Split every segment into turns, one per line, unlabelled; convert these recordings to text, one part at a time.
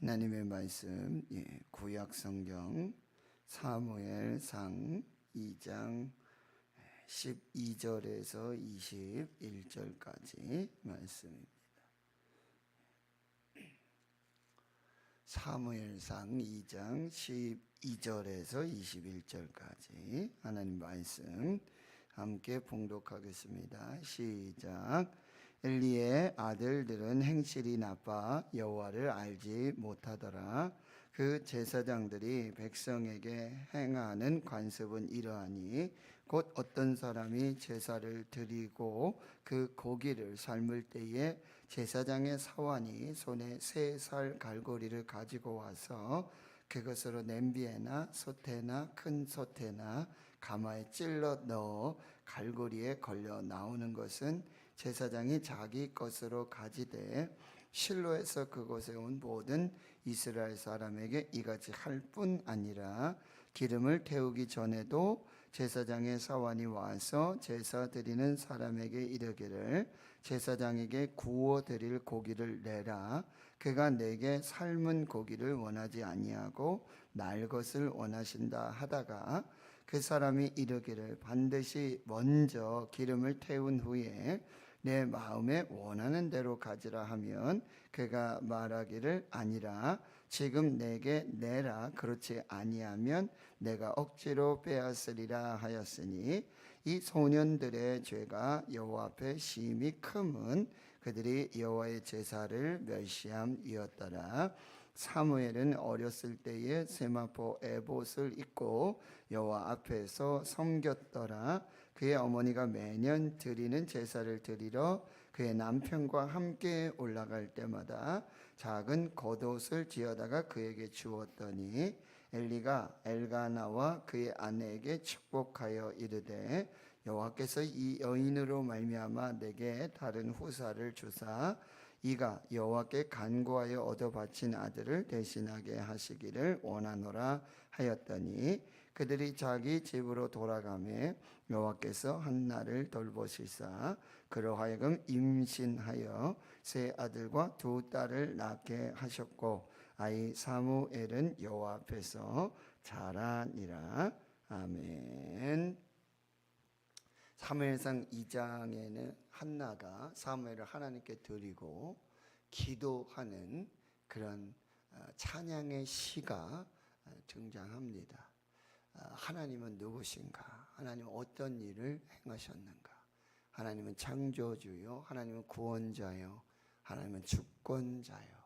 하나님의 말씀, 구약 성경 사무엘상 2장 12절에서 21절까지 말씀입니다. 사무엘상 2장 12절에서 21절까지 하나님 말씀 함께 봉독하겠습니다. 시작. 엘리의 아들들은 행실이 나빠 여호와를 알지 못하더라. 그 제사장들이 백성에게 행하는 관습은 이러하니 곧 어떤 사람이 제사를 드리고 그 고기를 삶을 때에 제사장의 사환이 손에 3살 갈고리를 가지고 와서 그것으로 냄비에나 솥에나 큰 솥에나 가마에 찔러 넣어 갈고리에 걸려 나오는 것은 제사장이 자기 것으로 가지되 실로에서 그곳에 온 모든 이스라엘 사람에게 이같이 할 뿐 아니라 기름을 태우기 전에도 제사장의 사환이 와서 제사 드리는 사람에게 이르기를 제사장에게 구워 드릴 고기를 내라. 그가 내게 삶은 고기를 원하지 아니하고 날 것을 원하신다 하다가 그 사람이 이르기를 반드시 먼저 기름을 태운 후에 내 마음에 원하는 대로 가지라 하면 그가 말하기를 아니라 지금 내게 내라. 그렇지 아니하면 내가 억지로 빼앗으리라 하였으니 이 소년들의 죄가 여호와 앞에 심히 크면 그들이 여호와의 제사를 멸시함이었더라. 사무엘은 어렸을 때에 세마포 에봇을 입고 여호와 앞에서 섬겼더라. 그의 어머니가 매년 드리는 제사를 드리러 그의 남편과 함께 올라갈 때마다 작은 겉옷을 지어다가 그에게 주었더니 엘리가 엘가나와 그의 아내에게 축복하여 이르되 여호와께서 이 여인으로 말미암아 내게 다른 후사를 주사 이가 여호와께 간구하여 얻어 바친 아들을 대신하게 하시기를 원하노라 하였더니 그들이 자기 집으로 돌아가매 여호와께서 한나를 돌보시사 그로 하여금 임신하여 3아들과 2딸을 낳게 하셨고 아이 사무엘은 여호와 앞에서 자라니라. 아멘. 사무엘상 2장에는 한나가 사무엘을 하나님께 드리고 기도하는 그런 찬양의 시가 등장합니다. 하나님은 누구신가? 하나님은 어떤 일을 행하셨는가? 하나님은 창조주요, 하나님은 구원자요, 하나님은 주권자요.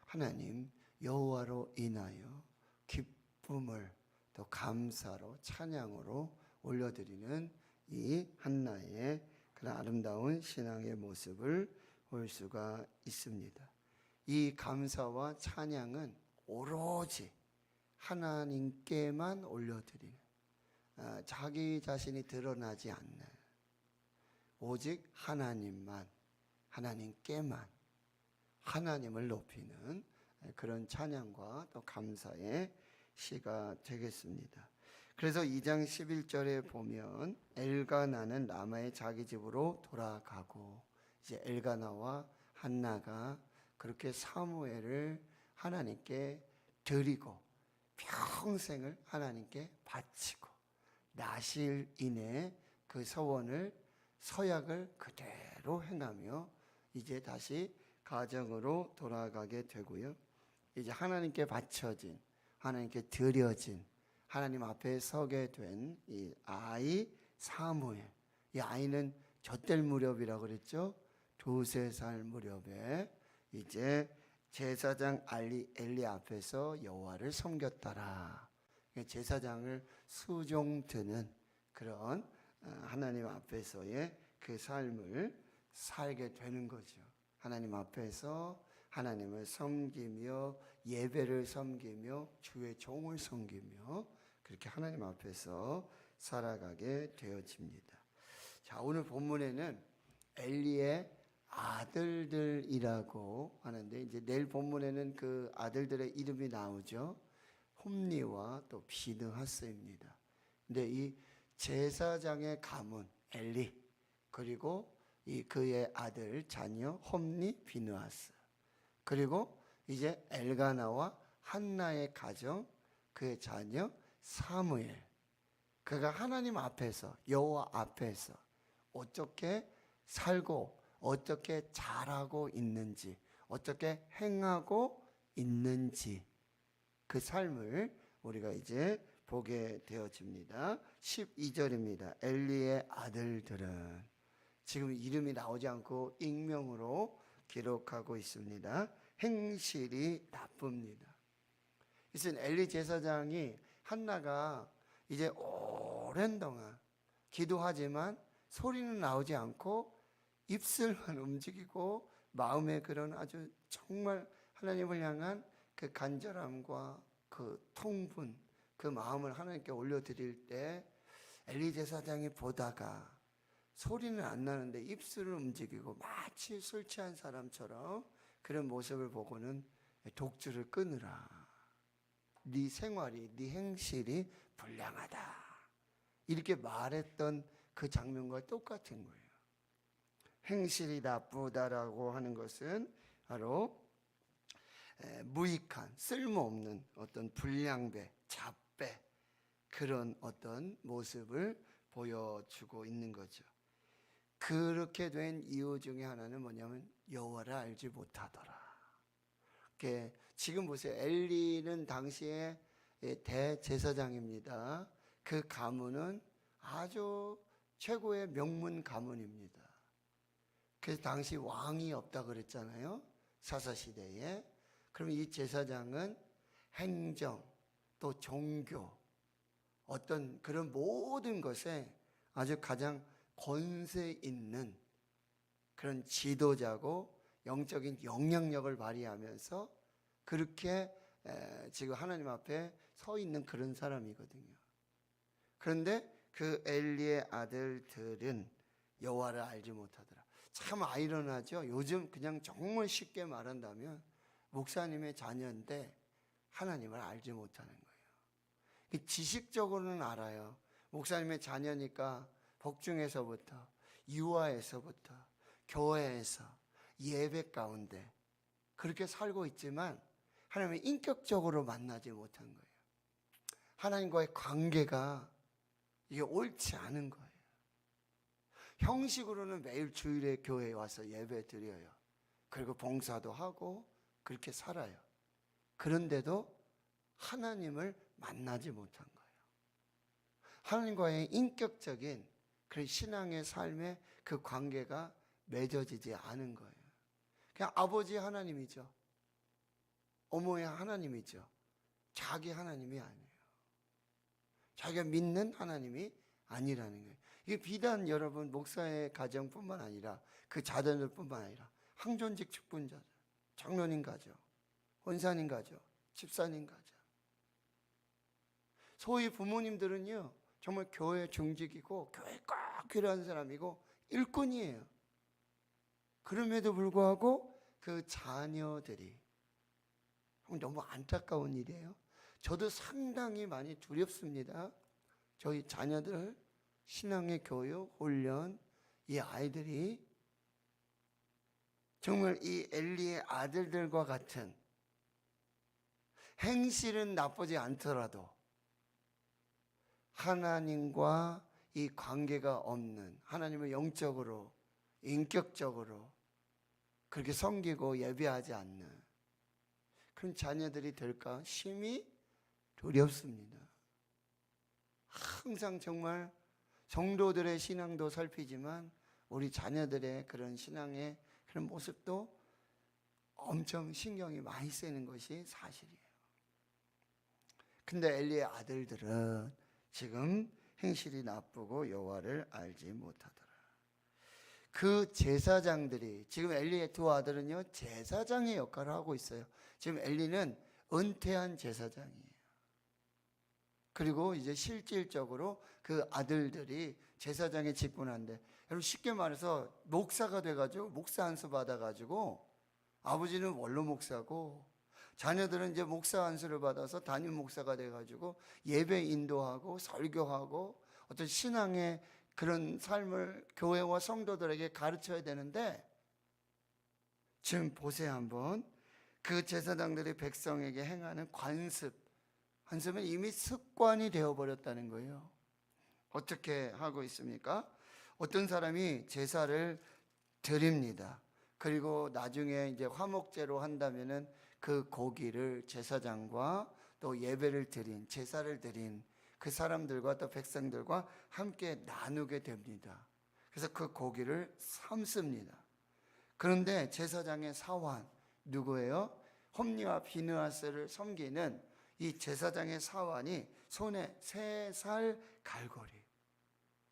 하나님 여호와로 인하여 기쁨을 또 감사로 찬양으로 올려드리는 이 한나의 그런 아름다운 신앙의 모습을 볼 수가 있습니다. 이 감사와 찬양은 오로지 하나님께만 올려드리는, 자기 자신이 드러나지 않는, 오직 하나님만, 하나님께만 하나님을 높이는 그런 찬양과 또 감사의 시가 되겠습니다. 그래서 2장 11절에 보면 엘가나는 라마의 자기 집으로 돌아가고 이제 엘가나와 한나가 그렇게 사무엘을 하나님께 드리고 평생을 하나님께 바치고 나실인의 그 서원을 서약을 그대로 행하며 이제 다시 가정으로 돌아가게 되고요. 이제 하나님께 바쳐진, 하나님께 드려진, 하나님 앞에 서게 된 이 아이 사무엘, 이 아이는 젖될 무렵이라고 그랬죠. 2-3살 무렵에 이제 제사장 엘리 앞에서 여호와를 섬겼더라. 제사장을 수종드는 그런 하나님 앞에서의 그 삶을 살게 되는 거죠. 하나님 앞에서 하나님을 섬기며 예배를 섬기며 주의 종을 섬기며 그렇게 하나님 앞에서 살아가게 되어집니다. 자, 오늘 본문에는 엘리의 아들들이라고 하는데 이제 내일 본문에는 그 아들들의 이름이 나오죠. 홈니와 또 비느하스입니다. 근데 이 제사장의 가문 엘리 그리고 이 그의 아들 자녀 홈니 비느하스 그리고 이제 엘가나와 한나의 가정, 그의 자녀 사무엘, 그가 하나님 앞에서, 여호와 앞에서 어떻게 살고 어떻게 잘하고 있는지, 어떻게 행하고 있는지, 그 삶을 우리가 이제 보게 되어집니다. 12절입니다. 엘리의 아들들은, 지금 이름이 나오지 않고 익명으로 기록하고 있습니다. 행실이 나쁩니다. 이것은 엘리 제사장이, 한나가 이제 오랜 동안 기도하지만 소리는 나오지 않고 입술만 움직이고 마음에 그런 아주 정말 하나님을 향한 그 간절함과 그 통분, 그 마음을 하나님께 올려드릴 때 엘리 제사장이 보다가 소리는 안 나는데 입술을 움직이고 마치 술 취한 사람처럼 그런 모습을 보고는 독주를 끊으라. 네 생활이, 네 행실이 불량하다. 이렇게 말했던 그 장면과 똑같은 거예요. 행실이 나쁘다라고 하는 것은 바로 무익한, 쓸모없는 어떤 불량배, 잡배, 그런 어떤 모습을 보여주고 있는 거죠. 그렇게 된 이유 중에 하나는 뭐냐면 여호와를 알지 못하더라. 지금 보세요. 엘리는 당시에 대제사장입니다. 그 가문은 아주 최고의 명문 가문입니다. 그래서 당시 왕이 없다 그랬잖아요. 사사시대에. 그럼 이 제사장은 행정, 또 종교, 어떤 그런 모든 것에 아주 가장 권세 있는 그런 지도자고 영적인 영향력을 발휘하면서 그렇게 지금 하나님 앞에 서 있는 그런 사람이거든요. 그런데 그 엘리의 아들들은 여호와를 알지 못하더라. 참 아이러니하죠. 요즘 그냥 정말 쉽게 말한다면 목사님의 자녀인데 하나님을 알지 못하는 거예요. 지식적으로는 알아요. 목사님의 자녀니까 복중에서부터, 유아에서부터, 교회에서, 예배 가운데 그렇게 살고 있지만 하나님을 인격적으로 만나지 못한 거예요. 하나님과의 관계가 이게 옳지 않은 거예요. 형식으로는 매일 주일에 교회에 와서 예배 드려요. 그리고 봉사도 하고 그렇게 살아요. 그런데도 하나님을 만나지 못한 거예요. 하나님과의 인격적인 그 신앙의 삶의 그 관계가 맺어지지 않은 거예요. 그냥 아버지 하나님이죠. 어머니 하나님이죠. 자기 하나님이 아니에요. 자기가 믿는 하나님이 아니라는 거예요. 이게 비단 여러분 목사의 가정뿐만 아니라 그 자녀들뿐만 아니라 항존직 직분자들, 장로님 가정, 권사님 가정, 집사님 가정, 소위 부모님들은요 정말 교회 중직이고 교회 꼭 필요한 사람이고 일꾼이에요. 그럼에도 불구하고 그 자녀들이 너무 안타까운 일이에요. 저도 상당히 많이 두렵습니다. 저희 자녀들 신앙의 교육, 훈련, 이 아이들이 정말 이 엘리의 아들들과 같은 행실은 나쁘지 않더라도 하나님과 이 관계가 없는, 하나님을 영적으로, 인격적으로 그렇게 섬기고 예배하지 않는 그런 자녀들이 될까 심히 두렵습니다. 항상 정말 성도들의 신앙도 살피지만 우리 자녀들의 그런 신앙의 그런 모습도 엄청 신경이 많이 쓰이는 것이 사실이에요. 근데 엘리의 아들들은 지금 행실이 나쁘고 여호와를 알지 못하더라. 그 제사장들이, 지금 엘리의 두 아들은요 제사장의 역할을 하고 있어요. 지금 엘리는 은퇴한 제사장이에요. 그리고 이제 실질적으로 그 아들들이 제사장에 직분한데, 여러분 쉽게 말해서 목사가 돼가지고 목사 안수 받아가지고, 아버지는 원로 목사고 자녀들은 이제 목사 안수를 받아서 담임 목사가 돼가지고 예배 인도하고 설교하고 어떤 신앙의 그런 삶을 교회와 성도들에게 가르쳐야 되는데, 지금 보세요 한번. 그 제사장들이 백성에게 행하는 관습은 이미 습관이 되어버렸다는 거예요. 어떻게 하고 있습니까? 어떤 사람이 제사를 드립니다. 그리고 나중에 이제 화목제로 한다면은 그 고기를 제사장과 또 예배를 드린, 제사를 드린 그 사람들과 또 백성들과 함께 나누게 됩니다. 그래서 그 고기를 삶습니다. 그런데 제사장의 사환, 누구예요? 홈리와 비느하스를 섬기는 이 제사장의 사환이 손에 3살 갈고리,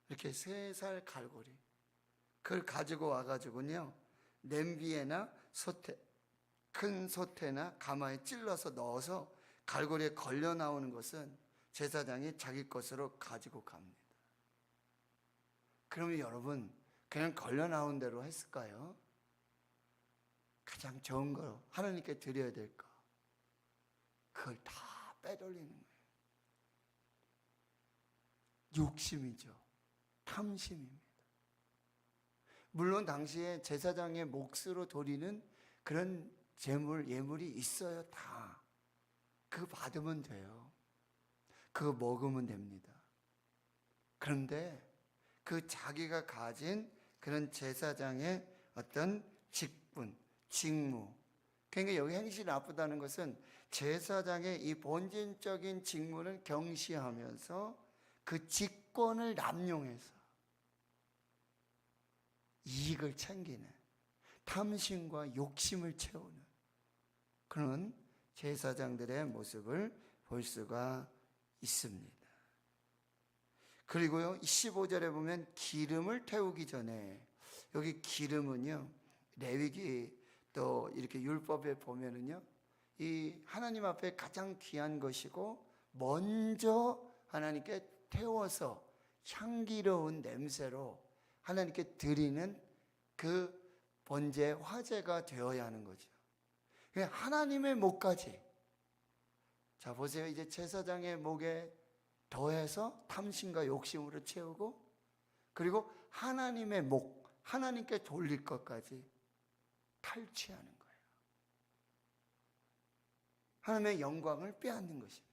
이렇게 3살 갈고리, 그걸 가지고 와가지고요, 냄비에나 큰 솥에나 가마에 찔러서 넣어서 갈고리에 걸려 나오는 것은 제사장이 자기 것으로 가지고 갑니다. 그러면 여러분, 그냥 걸려 나온 대로 했을까요? 가장 좋은 거 하나님께 드려야 될 거, 그걸 다 빼돌리는 거예요. 욕심이죠. 탐심입니다. 물론 당시에 제사장의 몫으로 드리는 그런 예물이 있어요. 다 그거 받으면 돼요. 그거 먹으면 됩니다. 그런데 그 자기가 가진 그런 제사장의 어떤 직분, 직무, 그러니까 여기 행실이 나쁘다는 것은 제사장의 이 본질적인 직무를 경시하면서 그 직권을 남용해서 이익을 챙기는, 탐심과 욕심을 채우는 그런 제사장들의 모습을 볼 수가 있습니다. 그리고요, 15절에 보면 기름을 태우기 전에, 여기 기름은요, 레위기 또 이렇게 율법에 보면은요, 이 하나님 앞에 가장 귀한 것이고 먼저 하나님께 태워서 향기로운 냄새로 하나님께 드리는 그 번제 화제가 되어야 하는 거죠. 하나님의 목까지, 자 보세요, 이제 제사장의 목에 더해서 탐심과 욕심으로 채우고, 그리고 하나님의 목, 하나님께 돌릴 것까지 탈취하는 거예요. 하나님의 영광을 빼앗는 것입니다.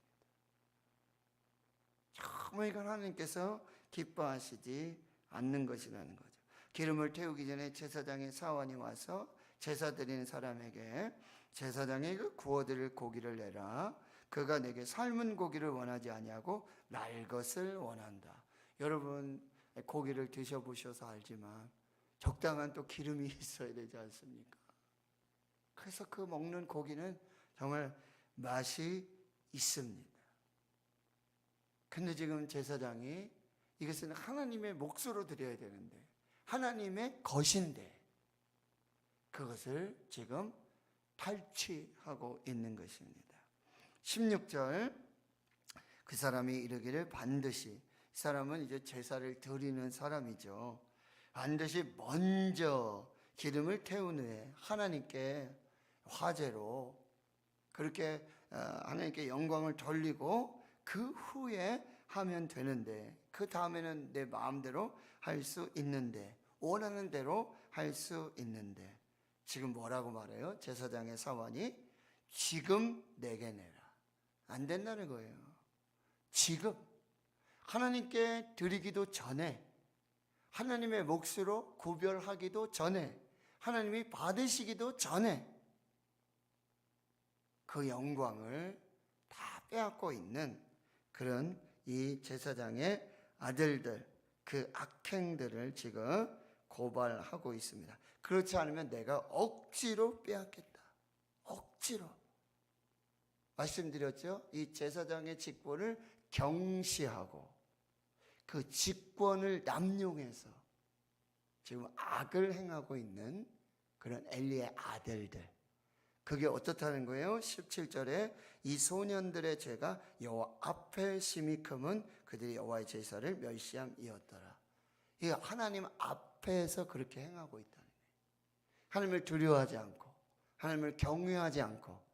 정말 이건 하나님께서 기뻐하시지 않는 것이라는 거죠. 기름을 태우기 전에 제사장의 사환이 와서 제사 드리는 사람에게 제사장의 그 구워드릴 고기를 내라. 그가 내게 삶은 고기를 원하지 아니하고 날 것을 원한다. 여러분 고기를 드셔보셔서 알지만 적당한 또 기름이 있어야 되지 않습니까? 그래서 그 먹는 고기는 정말 맛이 있습니다. 근데 지금 제사장이 이것은 하나님의 몫으로 드려야 되는데, 하나님의 것인데 그것을 지금 탈취하고 있는 것입니다. 16절, 그 사람이 이르기를 반드시, 이 사람은 이제 제사를 드리는 사람이죠. 반드시 먼저 기름을 태운 후에 하나님께 화제로 그렇게 하나님께 영광을 돌리고 그 후에 하면 되는데, 그 다음에는 내 마음대로 할 수 있는데, 원하는 대로 할 수 있는데, 지금 뭐라고 말해요? 제사장의 사환이 지금 내게 내라. 안 된다는 거예요. 지금 하나님께 드리기도 전에, 하나님의 몫으로 구별하기도 전에, 하나님이 받으시기도 전에 그 영광을 다 빼앗고 있는 그런 이 제사장의 아들들, 그 악행들을 지금 고발하고 있습니다. 그렇지 않으면 내가 억지로 빼앗겠다. 억지로. 말씀드렸죠? 이 제사장의 직분을 경시하고 그 직권을 남용해서 지금 악을 행하고 있는 그런 엘리의 아들들, 그게 어떻다는 거예요? 17절에 이 소년들의 죄가 여호와 앞에 심히 크면 그들이 여호와의 제사를 멸시함이었더라. 이 하나님 앞에서 그렇게 행하고 있다는 거예요. 하나님을 두려워하지 않고, 하나님을 경외하지 않고,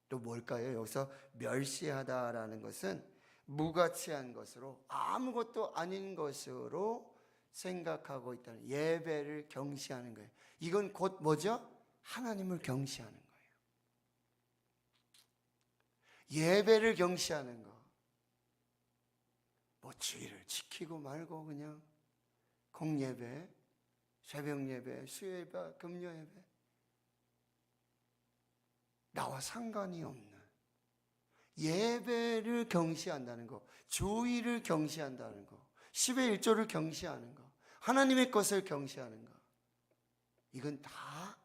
또 뭘까요? 여기서 멸시하다라는 것은 무가치한 것으로, 아무것도 아닌 것으로 생각하고 있다는, 예배를 경시하는 거예요. 이건 곧 뭐죠? 하나님을 경시하는 거예요. 예배를 경시하는 거. 뭐 주의를 지키고 말고 그냥 공예배, 새벽예배, 수요예배, 금요예배 나와 상관이 없는 예배를 경시한다는 거, 주의를 경시한다는 거, 10의 1조를 경시하는 거, 하나님의 것을 경시하는 거, 이건 다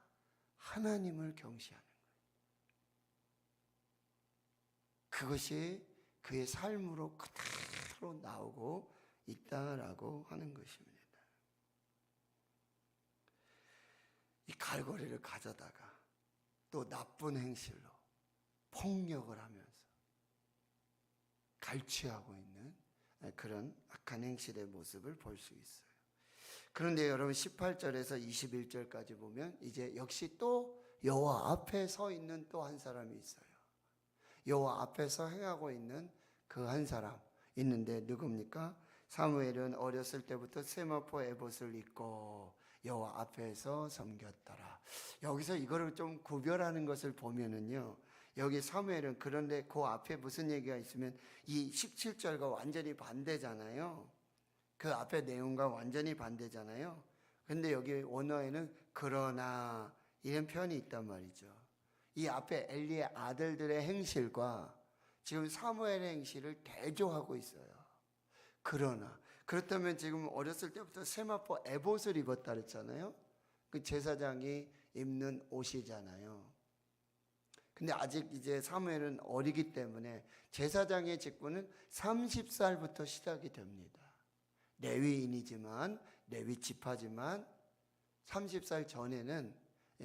하나님을 경시하는 거예요. 그것이 그의 삶으로 그대로 나오고 있다라고 하는 것입니다. 이 갈고리를 가져다가 또 나쁜 행실로 폭력을 하면서 갈취하고 있는 그런 악한 행실의 모습을 볼 수 있어요. 그런데 여러분 18절에서 21절까지 보면 이제 역시 또 여호와 앞에 서 있는 또 한 사람이 있어요. 여호와 앞에서 행하고 있는 그 한 사람 있는데 누굽니까? 사무엘은 어렸을 때부터 세마포 에봇을 입고 여호와 앞에서 섬겼더라. 여기서 이거를 좀 구별하는 것을 보면은요, 여기 사무엘은 그런데 그 앞에 무슨 얘기가 있으면 이 17절과 완전히 반대잖아요. 그 앞에 내용과 완전히 반대잖아요. 근데 여기 원어에는 그러나 이런 표현이 있단 말이죠. 이 앞에 엘리의 아들들의 행실과 지금 사무엘의 행실을 대조하고 있어요. 그러나 그렇다면 지금 어렸을 때부터 세마포 에봇을 입었다 그랬잖아요. 그 제사장이 입는 옷이잖아요. 근데 아직 이제 사무엘은 어리기 때문에 제사장의 직분은 30살부터 시작이 됩니다. 레위인이지만 레위 지파지만 30살 전에는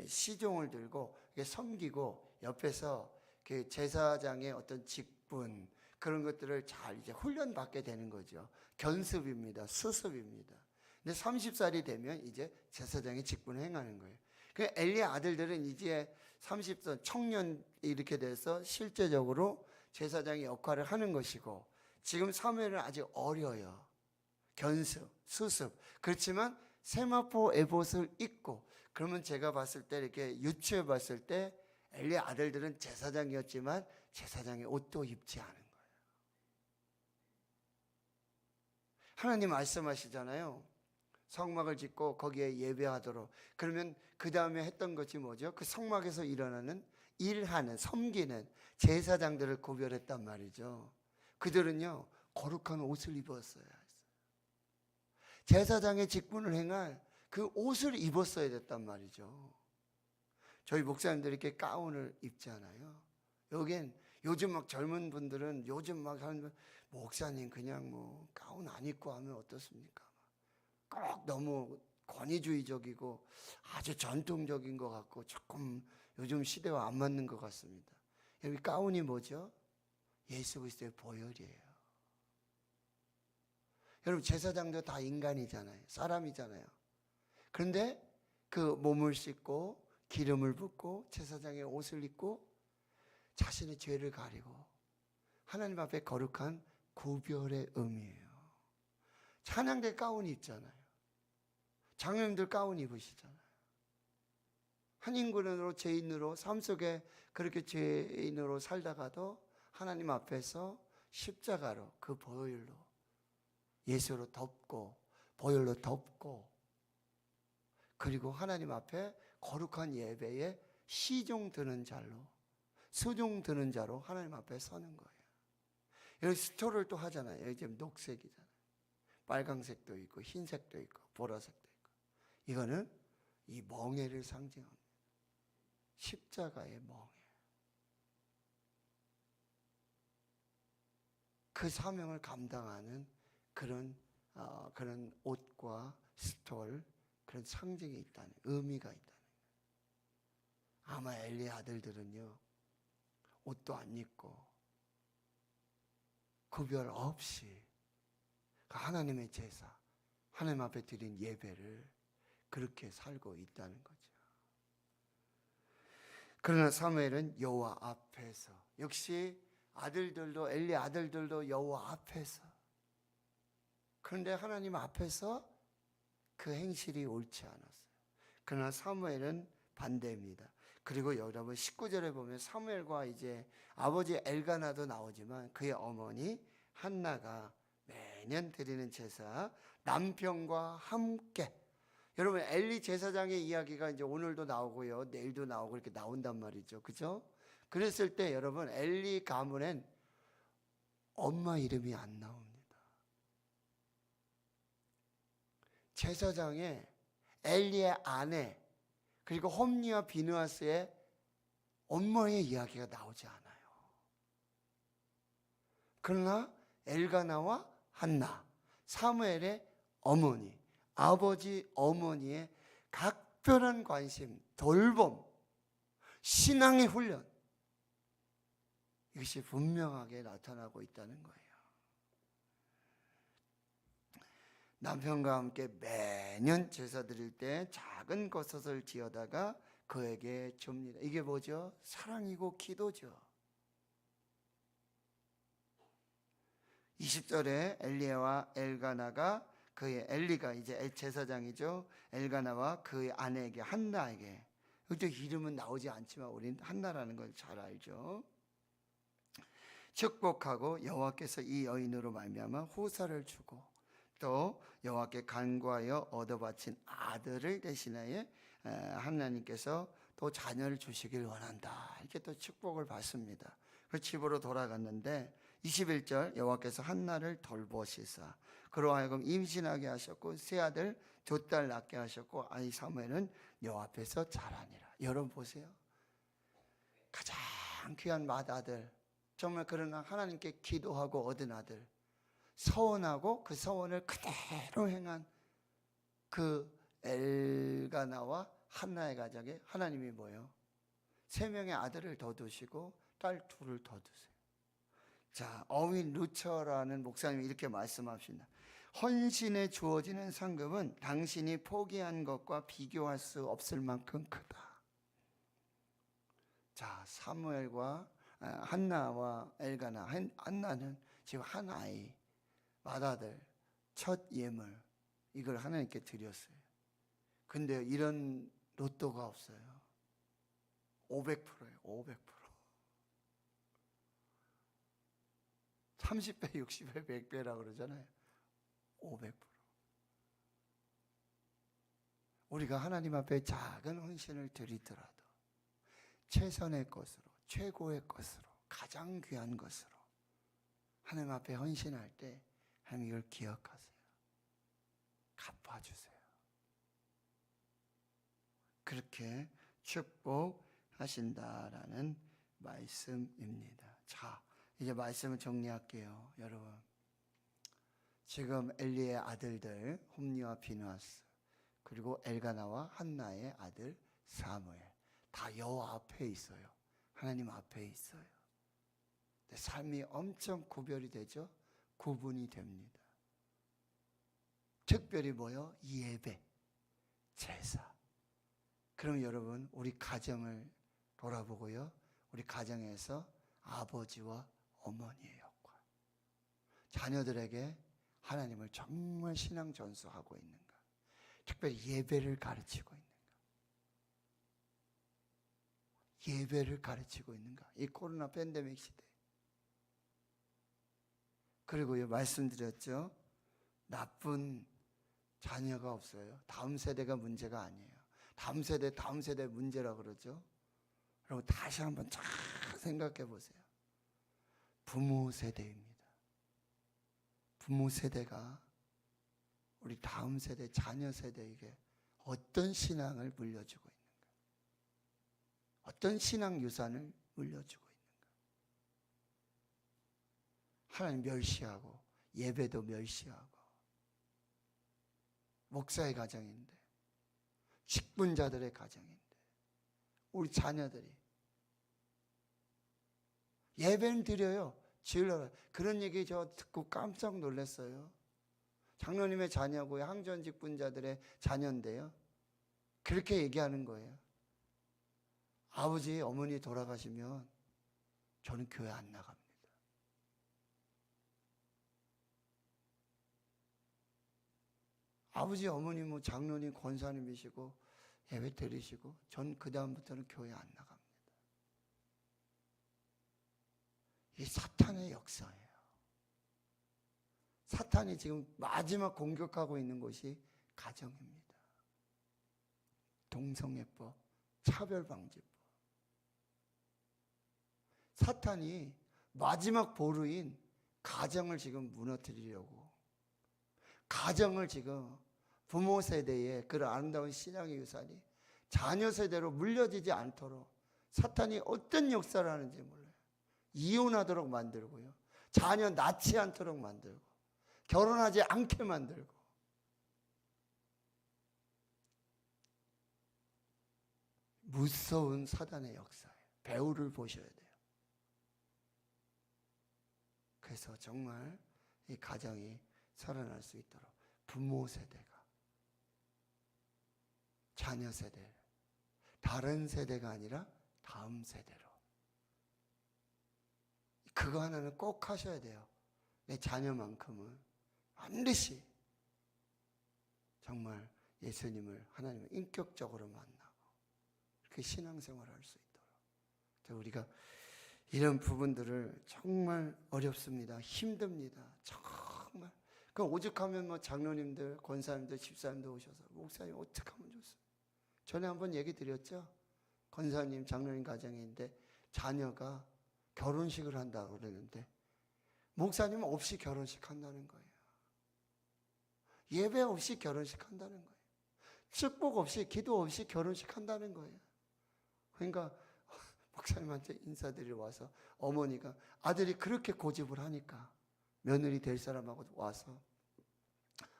시종을 들고 섬기고 옆에서 그 제사장의 어떤 직분 그런 것들을 잘 이제 훈련받게 되는 거죠. 견습입니다. 수습입니다. 근데 30살이 되면 이제 제사장의 직분을 행하는 거예요. 그 엘리의 아들들은 이제 30살 청년 이렇게 돼서 실제적으로 제사장의 역할을 하는 것이고, 지금 사무엘은 아직 어려요. 견습, 수습. 그렇지만 세마포 에봇을 입고, 그러면 제가 봤을 때 이렇게 유추해 봤을 때 엘리의 아들들은 제사장이었지만 제사장의 옷도 입지 않은 거예요. 하나님 말씀하시잖아요. 성막을 짓고 거기에 예배하도록. 그러면 그 다음에 했던 것이 뭐죠? 그 성막에서 일어나는 일하는, 섬기는 제사장들을 구별했단 말이죠. 그들은요, 거룩한 옷을 입었어야 했어요. 제사장의 직분을 행할 그 옷을 입었어야 됐단 말이죠. 저희 목사님들이 이렇게 가운을 입잖아요. 여긴 요즘 막 젊은 분들은 요즘 막 하는 목사님 그냥 뭐 가운 안 입고 하면 어떻습니까? 꼭 너무 권위주의적이고 아주 전통적인 것 같고 조금 요즘 시대와 안 맞는 것 같습니다. 여기 가운이 뭐죠? 예수 그리스도의 보혈이에요. 여러분 제사장도 다 인간이잖아요. 사람이잖아요. 그런데 그 몸을 씻고 기름을 붓고 제사장의 옷을 입고 자신의 죄를 가리고 하나님 앞에 거룩한 구별의 의미예요. 찬양대 가운 입잖아요. 장로님들 가운 입으시잖아요. 한 인간으로 죄인으로 삶 속에 그렇게 죄인으로 살다가도 하나님 앞에서 십자가로 그 보혈로 예수로 덮고 보혈로 덮고 그리고 하나님 앞에 거룩한 예배에 시종 드는 자로 수종 드는 자로 하나님 앞에 서는 거예요. 여기 스토를 또 하잖아요. 여기 지금 녹색이잖아요. 빨강색도 있고 흰색도 있고 보라색도 있고. 이거는 이 멍에를 상징합니다. 십자가의 멍에. 그 사명을 감당하는 그런 옷과 스톨, 그런 상징이 있다는, 의미가 있다는 거예요. 아마 엘리의 아들들은요, 옷도 안 입고 구별 없이 하나님의 제사, 하나님 앞에 드린 예배를 그렇게 살고 있다는 거죠. 그러나 사무엘은 여호와 앞에서, 역시 아들들도 엘리 아들들도 여호와 앞에서, 그런데 하나님 앞에서 그 행실이 옳지 않았어요. 그러나 사무엘은 반대입니다. 그리고 여러분 19절에 보면 사무엘과 이제 아버지 엘가나도 나오지만 그의 어머니 한나가 매년 드리는 제사 남편과 함께, 여러분 엘리 제사장의 이야기가 이제 오늘도 나오고요, 내일도 나오고 이렇게 나온단 말이죠. 그죠? 그랬을 때 여러분 엘리 가문엔 엄마 이름이 안 나옵니다. 제사장에 엘리의 아내 그리고 홈리와 비느하스의 엄마의 이야기가 나오지 않아요. 그러나 엘가나와 한나, 사무엘의 어머니, 아버지 어머니의 각별한 관심, 돌봄, 신앙의 훈련, 이것이 분명하게 나타나고 있다는 거예요. 남편과 함께 매년 제사 드릴 때 작은 것을 지어다가 그에게 줍니다. 이게 뭐죠? 사랑이고 기도죠. 20절에 엘리야와 엘가나가 엘리가 이제 제사장이죠. 엘가나와 그의 아내에게 한나에게, 그때 이름은 나오지 않지만 우리는 한나라는 걸 잘 알죠. 축복하고 여호와께서 이 여인으로 말미암아 후사를 주고 또 여호와께 간구하여 얻어 바친 아들을 대신하여 하나님께서 또 자녀를 주시길 원한다, 이렇게 또 축복을 받습니다. 그 집으로 돌아갔는데 21절 여호와께서 한나를 돌보시사 그로 하여금 임신하게 하셨고 새 아들 2딸 낳게 하셨고 아이 사무엘은 여호와 앞에서 자라니라. 여러분 보세요, 가장 귀한 맏아들, 정말 그러나 하나님께 기도하고 얻은 아들, 서원하고 그 서원을 그대로 행한 그 엘가나와 한나의 가정에 하나님이 뭐예요? 3명의 아들을 더 두시고 딸 2를 더 두세요. 자, 어윈 루처라는 목사님이 이렇게 말씀하십니다. 헌신에 주어지는 상급은 당신이 포기한 것과 비교할 수 없을 만큼 크다. 자, 사무엘과 한나와 엘가나, 한나는 지금 한 아이, 맏아들, 첫 예물, 이걸 하나님께 드렸어요. 근데 이런 로또가 없어요. 500%예요. 500%. 30배, 60배, 100배라고 그러잖아요. 500%. 우리가 하나님 앞에 작은 헌신을 드리더라도 최선의 것으로, 최고의 것으로, 가장 귀한 것으로 하나님 앞에 헌신할 때 하나님 이걸 기억하세요. 갚아주세요. 그렇게 축복하신다라는 말씀입니다. 자, 이제 말씀을 정리할게요. 여러분, 지금 엘리의 아들들 홈리와 비느하스 그리고 엘가나와 한나의 아들 사무엘 다 여호와 앞에 있어요. 하나님 앞에 있어요. 근데 삶이 엄청 구별이 되죠. 구분이 됩니다. 특별히 뭐요? 예배, 제사. 그럼 여러분 우리 가정을 돌아보고요, 우리 가정에서 아버지와 어머니의 역할, 자녀들에게 하나님을 정말 신앙 전수하고 있는가, 특별히 예배를 가르치고 있는가, 예배를 가르치고 있는가, 이 코로나 팬데믹 시대. 그리고요, 말씀드렸죠, 나쁜 자녀가 없어요. 다음 세대가 문제가 아니에요. 다음 세대 문제라 그러죠. 여러분 다시 한번 잘 생각해 보세요. 부모 세대입니다. 부모 세대가 우리 다음 세대, 자녀 세대에게 어떤 신앙을 물려주고 있는가, 어떤 신앙 유산을 물려주고 있는가. 하나님 멸시하고 예배도 멸시하고, 목사의 가정인데, 직분자들의 가정인데, 우리 자녀들이 예배는 드려요. 지으려고. 그런 얘기 저 듣고 깜짝 놀랐어요. 장로님의 자녀고요, 항전 직분자들의 자녀인데요, 그렇게 얘기하는 거예요. 아버지, 어머니 돌아가시면 저는 교회 안 나갑니다. 아버지, 어머니, 장로님, 권사님이시고 예배 드리시고 전 그 다음부터는 교회 안 나갑니다. 이 사탄의 역사예요. 사탄이 지금 마지막 공격하고 있는 곳이 가정입니다. 동성애법, 차별방지법. 사탄이 마지막 보루인 가정을 지금 무너뜨리려고, 가정을 지금 부모 세대의 그런 아름다운 신앙의 유산이 자녀 세대로 물려지지 않도록 사탄이 어떤 역사를 하는지 몰라요. 이혼하도록 만들고요, 자녀 낳지 않도록 만들고, 결혼하지 않게 만들고. 무서운 사단의 역사예요. 배후를 보셔야 돼요. 그래서 정말 이 가정이 살아날 수 있도록 부모 세대가 자녀 세대, 다른 세대가 아니라 다음 세대로, 그거 하나는 꼭 하셔야 돼요. 내 자녀만큼은 반드시 정말 예수님을, 하나님을 인격적으로 만나고 그렇게 신앙생활을 할 수 있도록. 우리가 이런 부분들을 정말 어렵습니다. 힘듭니다. 정말. 그럼 오죽하면 뭐 장로님들, 권사님들, 집사님들 오셔서 목사님 어떻게 하면 좋습니까? 전에 한번 얘기 드렸죠. 권사님, 장로님 가정인데 자녀가 결혼식을 한다고 그러는데 목사님 없이 결혼식 한다는 거예요. 예배 없이 결혼식 한다는 거예요. 축복 없이, 기도 없이 결혼식 한다는 거예요. 그러니까 목사님한테 인사드리러 와서 어머니가, 아들이 그렇게 고집을 하니까 며느리 될 사람하고 와서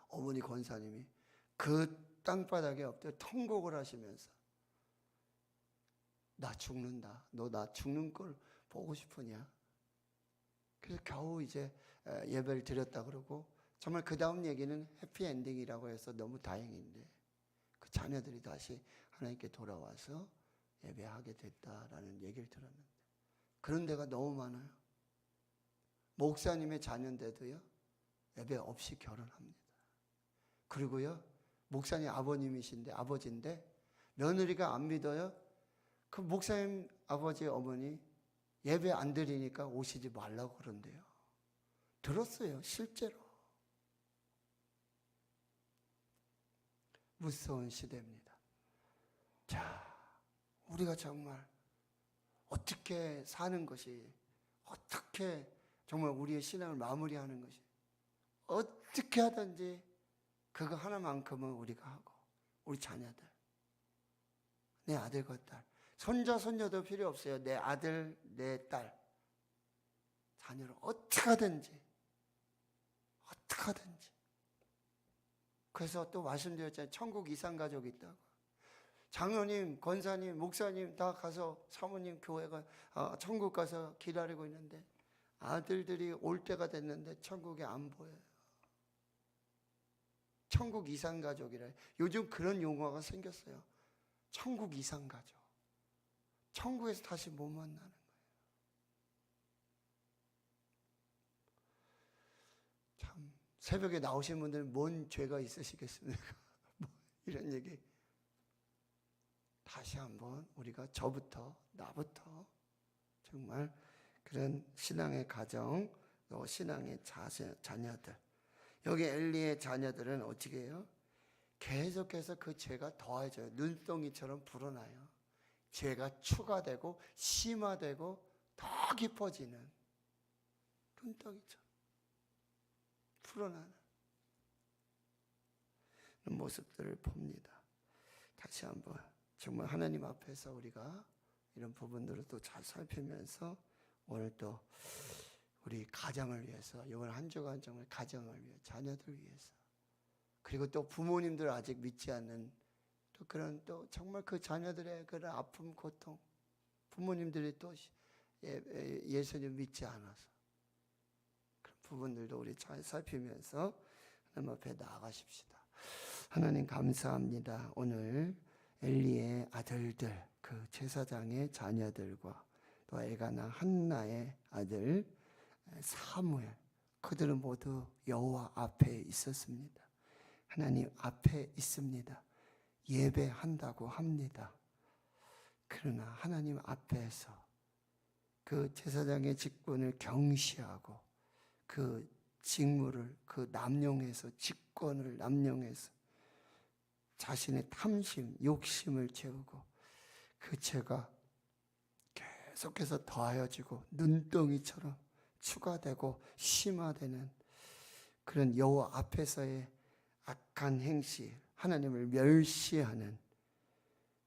어머니 권사님이 그 땅바닥에 엎드려 통곡을 하시면서, 나 죽는다. 너 나 죽는 걸 보고 싶으냐? 그래서 겨우 이제 예배를 드렸다 그러고, 정말 그 다음 얘기는 해피엔딩이라고 해서 너무 다행인데, 그 자녀들이 다시 하나님께 돌아와서 예배하게 됐다라는 얘기를 들었는데, 그런 데가 너무 많아요. 목사님의 자녀인데도요, 예배 없이 결혼합니다. 그리고요, 목사님 아버님이신데, 아버지인데 며느리가 안 믿어요. 그 목사님 아버지 어머니 예배 안 드리니까 오시지 말라고 그런대요. 들었어요, 실제로. 무서운 시대입니다. 자, 우리가 정말 어떻게 사는 것이, 어떻게 정말 우리의 신앙을 마무리하는 것이, 어떻게 하든지 그거 하나만큼은 우리가 하고, 우리 자녀들, 내 아들과 딸, 손자 손녀도 필요 없어요. 내 아들, 내 딸, 자녀를 어떻게 하든지, 어떻게 하든지. 그래서 또 말씀드렸잖아요. 천국 이산가족이 있다고. 장로님, 권사님, 목사님 다 가서 사모님 교회가 천국 가서 기다리고 있는데 아들들이 올 때가 됐는데 천국에 안 보여요. 천국 이산가족이라. 요즘 그런 용어가 생겼어요. 천국 이산가족. 천국에서 다시 못 만나는 거예요. 참, 새벽에 나오신 분들은 뭔 죄가 있으시겠습니까? 뭐 이런 얘기. 다시 한번 우리가 저부터, 나부터 정말 그런 신앙의 가정, 또 신앙의 자녀들. 여기 엘리의 자녀들은 어떻게 해요? 계속해서 그 죄가 더해져요. 눈덩이처럼 불어나요. 죄가 추가되고 심화되고 더 깊어지는 눈덩이처럼 불어나는 모습들을 봅니다. 다시 한번 정말 하나님 앞에서 우리가 이런 부분들을 또 잘 살피면서 오늘 또 우리 가정을 위해서, 이번 한 주간 정말 가정을 위해, 자녀들 위해서, 그리고 또 부모님들 아직 믿지 않는 또 그런, 또 정말 그 자녀들의 그런 아픔, 고통, 부모님들이 또 예수님 믿지 않아서 그런 부분들도 우리 잘 살피면서 하나님 앞에 나아가십시다. 하나님 감사합니다. 오늘 엘리의 아들들, 그 제사장의 자녀들과 또 엘가나 한나의 아들 사무엘, 그들은 모두 여호와 앞에 있었습니다. 하나님 앞에 있습니다. 예배한다고 합니다. 그러나 하나님 앞에서 그 제사장의 직분을 경시하고 그 직무를 그 남용해서 직권을 남용해서 자신의 탐심, 욕심을 채우고 그 죄가 계속해서 더하여지고 눈덩이처럼 추가되고 심화되는 그런 여호와 앞에서의 악한 행실, 하나님을 멸시하는,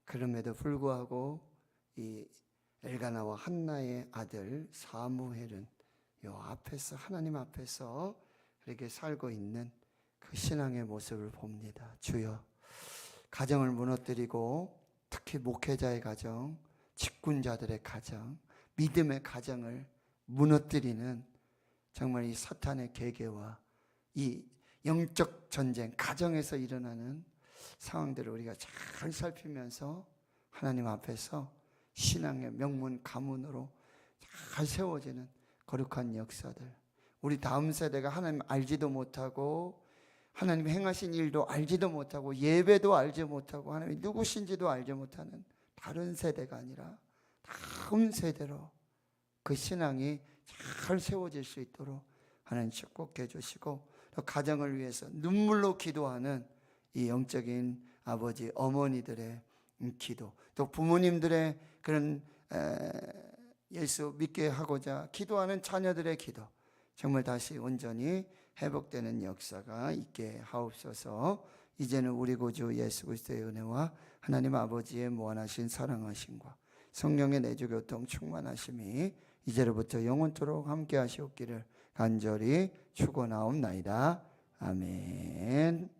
그럼에도 불구하고 이 엘가나와 한나의 아들 사무엘은 여호와 앞에서, 하나님 앞에서 그렇게 살고 있는 그 신앙의 모습을 봅니다. 주여, 가정을 무너뜨리고 특히 목회자의 가정, 직분자들의 가정, 믿음의 가정을 무너뜨리는 정말 이 사탄의 계계와 이 영적 전쟁, 가정에서 일어나는 상황들을 우리가 잘 살피면서 하나님 앞에서 신앙의 명문 가문으로 잘 세워지는 거룩한 역사들, 우리 다음 세대가 하나님 알지도 못하고 하나님 행하신 일도 알지도 못하고 예배도 알지 못하고 하나님이 누구신지도 알지 못하는 다른 세대가 아니라 다음 세대로 그 신앙이 잘 세워질 수 있도록 하나님 축복해 주시고, 또 가정을 위해서 눈물로 기도하는 이 영적인 아버지 어머니들의 기도, 또 부모님들의 그런 예수 믿게 하고자 기도하는 자녀들의 기도, 정말 다시 온전히 회복되는 역사가 있게 하옵소서. 이제는 우리 구주 예수 그리스도의 은혜와 하나님 아버지의 무한하신 사랑하심과 성령의 내주 교통 충만하심이 이제로부터 영원토록 함께 하시옵기를 간절히 축원하옵나이다. 아멘.